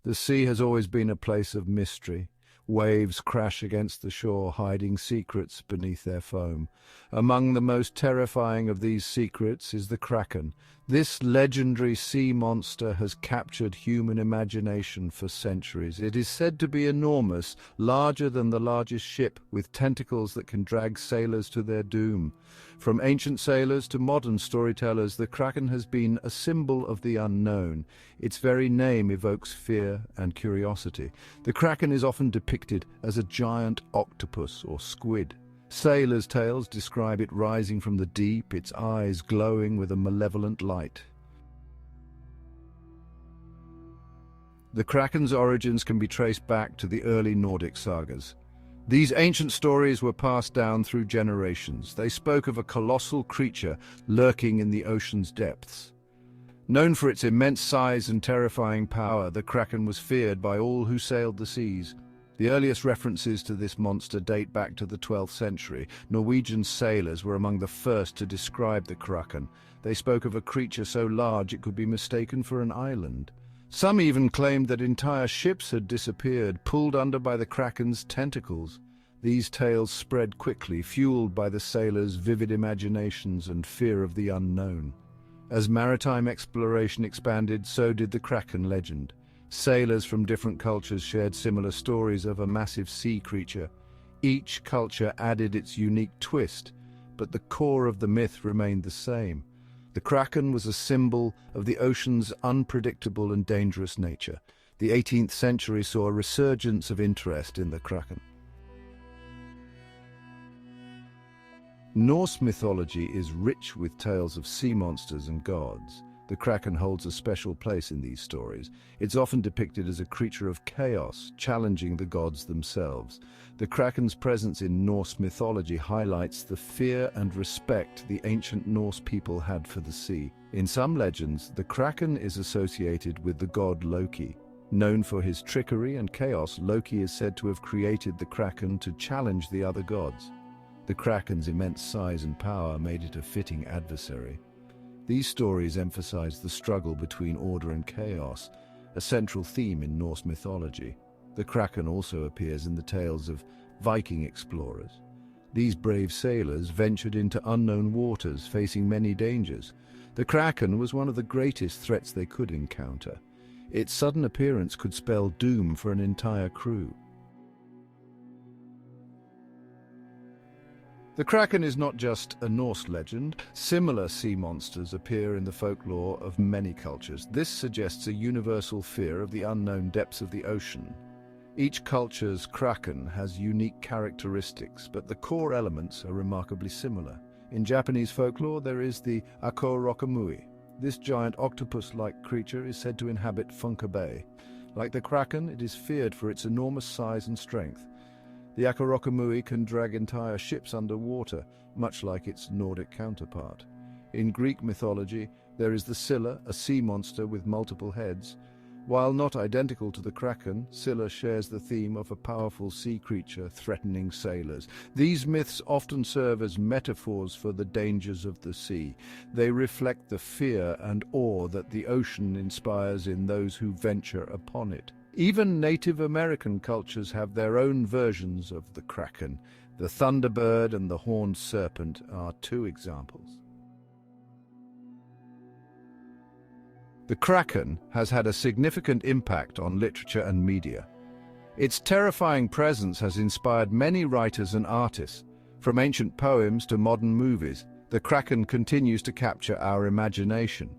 The sea has always been a place of mystery. Waves crash against the shore, hiding secrets beneath their foam. Among the most terrifying of these secrets is the Kraken. This legendary sea monster has captured human imagination for centuries. It is said to be enormous, larger than the largest ship, with tentacles that can drag sailors to their doom. From ancient sailors to modern storytellers, the Kraken has been a symbol of the unknown. Its very name evokes fear and curiosity. The Kraken is often depicted as a giant octopus or squid. Sailors' tales describe it rising from the deep, its eyes glowing with a malevolent light. The Kraken's origins can be traced back to the early Nordic sagas. These ancient stories were passed down through generations. They spoke of a colossal creature lurking in the ocean's depths. Known for its immense size and terrifying power, the Kraken was feared by all who sailed the seas. The earliest references to this monster date back to the 12th century. Norwegian sailors were among the first to describe the Kraken. They spoke of a creature so large it could be mistaken for an island. Some even claimed that entire ships had disappeared, pulled under by the Kraken's tentacles. These tales spread quickly, fueled by the sailors' vivid imaginations and fear of the unknown. As maritime exploration expanded, so did the Kraken legend. Sailors from different cultures shared similar stories of a massive sea creature. Each culture added its unique twist, but the core of the myth remained the same. The Kraken was a symbol of the ocean's unpredictable and dangerous nature. The 18th century saw a resurgence of interest in the Kraken. Norse mythology is rich with tales of sea monsters and gods. The Kraken holds a special place in these stories. It's often depicted as a creature of chaos, challenging the gods themselves. The Kraken's presence in Norse mythology highlights the fear and respect the ancient Norse people had for the sea. In some legends, the Kraken is associated with the god Loki. Known for his trickery and chaos, Loki is said to have created the Kraken to challenge the other gods. The Kraken's immense size and power made it a fitting adversary. These stories emphasize the struggle between order and chaos, a central theme in Norse mythology. The Kraken also appears in the tales of Viking explorers. These brave sailors ventured into unknown waters, facing many dangers. The Kraken was one of the greatest threats they could encounter. Its sudden appearance could spell doom for an entire crew. The Kraken is not just a Norse legend. Similar sea monsters appear in the folklore of many cultures. This suggests a universal fear of the unknown depths of the ocean. Each culture's Kraken has unique characteristics, but the core elements are remarkably similar. In Japanese folklore, there is the Akorokumui. This giant octopus-like creature is said to inhabit Funka Bay. Like the Kraken, it is feared for its enormous size and strength. The Akorokumui can drag entire ships underwater, much like its Nordic counterpart. In Greek mythology, there is the Scylla, a sea monster with multiple heads. While not identical to the Kraken, Scylla shares the theme of a powerful sea creature threatening sailors. These myths often serve as metaphors for the dangers of the sea. They reflect the fear and awe that the ocean inspires in those who venture upon it. Even Native American cultures have their own versions of the Kraken. The thunderbird and the horned serpent are two examples. The Kraken has had a significant impact on literature and media. Its terrifying presence has inspired many writers and artists. From ancient poems to modern movies, the Kraken continues to capture our imagination.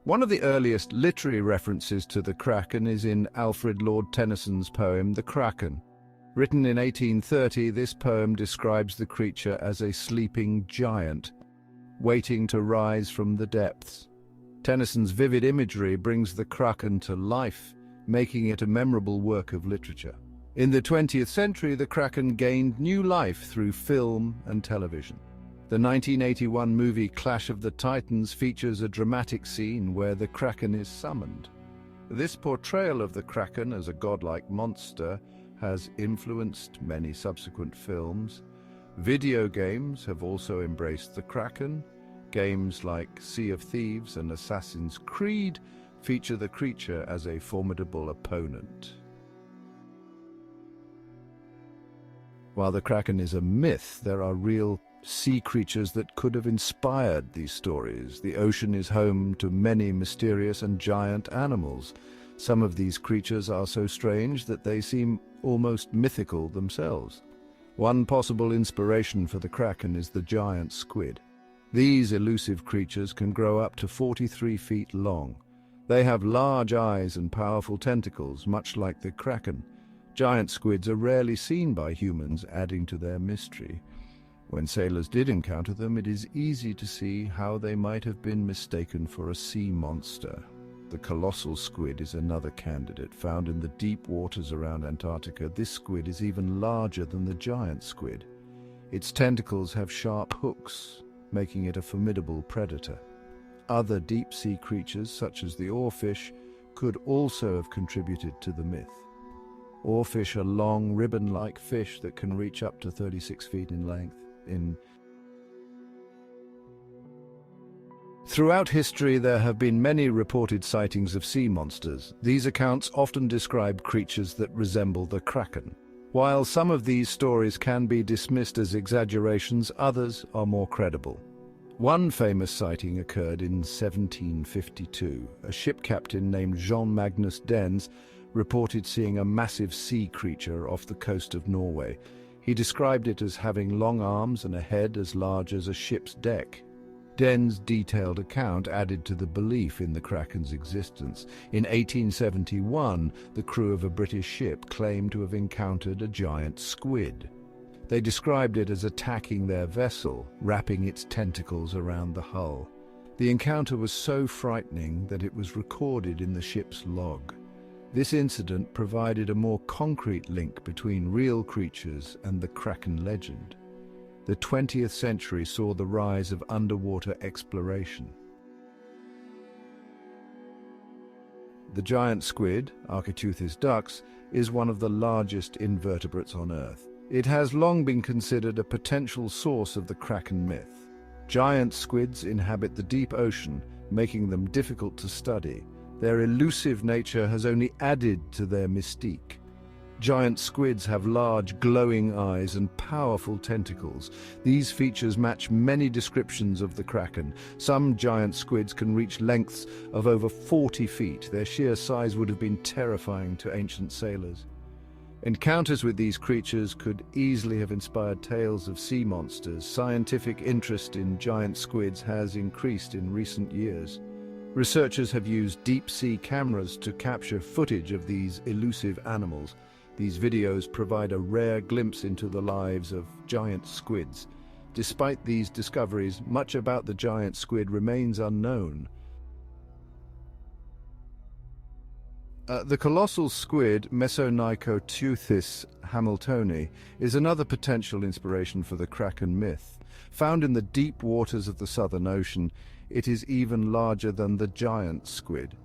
One of the earliest literary references to the Kraken is in Alfred Lord Tennyson's poem, The Kraken. Written in 1830, this poem describes the creature as a sleeping giant, waiting to rise from the depths. Tennyson's vivid imagery brings the Kraken to life, making it a memorable work of literature. In the 20th century, the Kraken gained new life through film and television. The 1981 movie Clash of the Titans features a dramatic scene where the Kraken is summoned. This portrayal of the Kraken as a godlike monster has influenced many subsequent films. Video games have also embraced the Kraken. Games like Sea of Thieves and Assassin's Creed feature the creature as a formidable opponent. While the Kraken is a myth, there are real sea creatures that could have inspired these stories. The ocean is home to many mysterious and giant animals. Some of these creatures are so strange that they seem almost mythical themselves. One possible inspiration for the Kraken is the giant squid. These elusive creatures can grow up to 43 feet long. They have large eyes and powerful tentacles, much like the Kraken. Giant squids are rarely seen by humans, adding to their mystery. When sailors did encounter them, it is easy to see how they might have been mistaken for a sea monster. The colossal squid is another candidate, found in the deep waters around Antarctica. This squid is even larger than the giant squid. Its tentacles have sharp hooks, making it a formidable predator. Other deep-sea creatures, such as the oarfish, could also have contributed to the myth. Oarfish are long, ribbon-like fish that can reach up to 36 feet in length. Throughout history, there have been many reported sightings of sea monsters. These accounts often describe creatures that resemble the Kraken. While some of these stories can be dismissed as exaggerations, others are more credible. One famous sighting occurred in 1752. A ship captain named Jean Magnus Dens reported seeing a massive sea creature off the coast of Norway. He described it as having long arms and a head as large as a ship's deck. Den's detailed account added to the belief in the Kraken's existence. In 1871, the crew of a British ship claimed to have encountered a giant squid. They described it as attacking their vessel, wrapping its tentacles around the hull. The encounter was so frightening that it was recorded in the ship's log. This incident provided a more concrete link between real creatures and the Kraken legend. The 20th century saw the rise of underwater exploration. The giant squid, Architeuthis dux, is one of the largest invertebrates on Earth. It has long been considered a potential source of the Kraken myth. Giant squids inhabit the deep ocean, making them difficult to study. Their elusive nature has only added to their mystique. Giant squids have large, glowing eyes and powerful tentacles. These features match many descriptions of the Kraken. Some giant squids can reach lengths of over 40 feet. Their sheer size would have been terrifying to ancient sailors. Encounters with these creatures could easily have inspired tales of sea monsters. Scientific interest in giant squids has increased in recent years. Researchers have used deep-sea cameras to capture footage of these elusive animals. These videos provide a rare glimpse into the lives of giant squids. Despite these discoveries, much about the giant squid remains unknown. The colossal squid, Mesonychoteuthis hamiltoni, is another potential inspiration for the Kraken myth. Found in the deep waters of the Southern Ocean, it is even larger than the giant squid.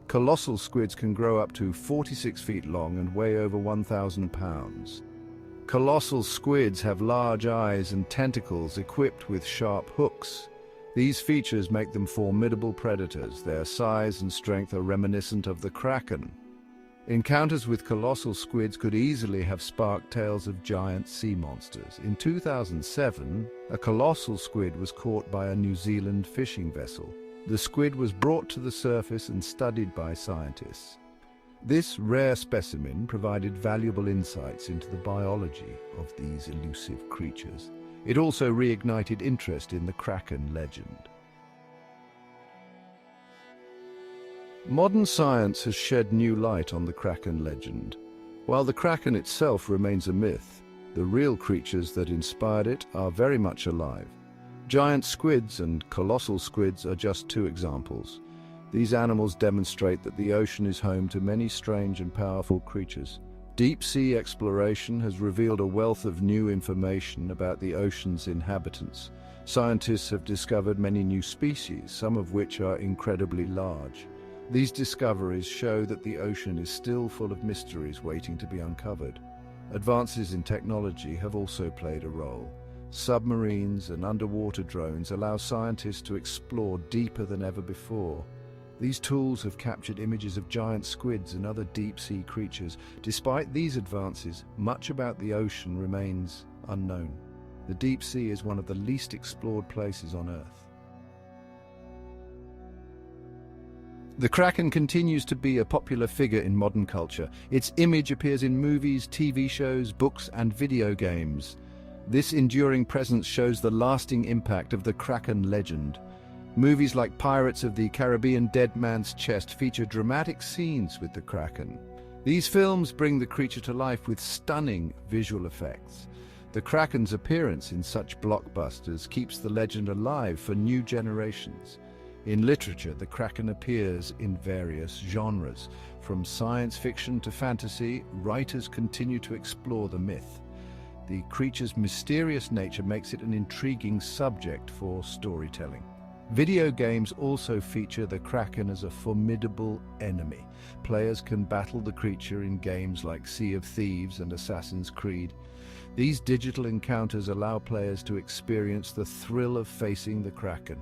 Colossal squids can grow up to 46 feet long and weigh over 1,000 pounds. Colossal squids have large eyes and tentacles equipped with sharp hooks. These features make them formidable predators. Their size and strength are reminiscent of the Kraken. Encounters with colossal squids could easily have sparked tales of giant sea monsters. In 2007, a colossal squid was caught by a New Zealand fishing vessel. The squid was brought to the surface and studied by scientists. This rare specimen provided valuable insights into the biology of these elusive creatures. It also reignited interest in the Kraken legend. Modern science has shed new light on the Kraken legend. While the Kraken itself remains a myth, the real creatures that inspired it are very much alive. Giant squids and colossal squids are just two examples. These animals demonstrate that the ocean is home to many strange and powerful creatures. Deep-sea exploration has revealed a wealth of new information about the ocean's inhabitants. Scientists have discovered many new species, some of which are incredibly large. These discoveries show that the ocean is still full of mysteries waiting to be uncovered. Advances in technology have also played a role. Submarines and underwater drones allow scientists to explore deeper than ever before. These tools have captured images of giant squids and other deep-sea creatures. Despite these advances, much about the ocean remains unknown. The deep sea is one of the least explored places on Earth. The Kraken continues to be a popular figure in modern culture. Its image appears in movies, TV shows, books, and video games. This enduring presence shows the lasting impact of the Kraken legend. Movies like Pirates of the Caribbean: Dead Man's Chest feature dramatic scenes with the Kraken. These films bring the creature to life with stunning visual effects. The Kraken's appearance in such blockbusters keeps the legend alive for new generations. In literature, the Kraken appears in various genres. From science fiction to fantasy, writers continue to explore the myth. The creature's mysterious nature makes it an intriguing subject for storytelling. Video games also feature the Kraken as a formidable enemy. Players can battle the creature in games like Sea of Thieves and Assassin's Creed. These digital encounters allow players to experience the thrill of facing the Kraken.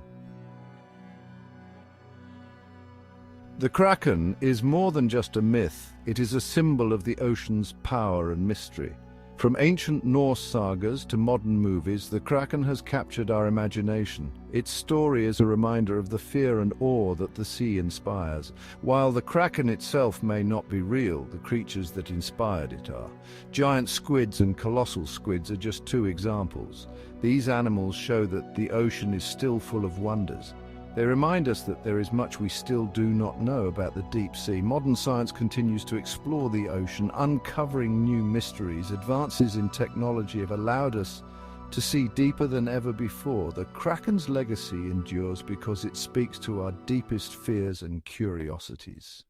The Kraken is more than just a myth. It is a symbol of the ocean's power and mystery. From ancient Norse sagas to modern movies, the Kraken has captured our imagination. Its story is a reminder of the fear and awe that the sea inspires. While the Kraken itself may not be real, the creatures that inspired it are. Giant squids and colossal squids are just two examples. These animals show that the ocean is still full of wonders. They remind us that there is much we still do not know about the deep sea. Modern science continues to explore the ocean, uncovering new mysteries. Advances in technology have allowed us to see deeper than ever before. The Kraken's legacy endures because it speaks to our deepest fears and curiosities.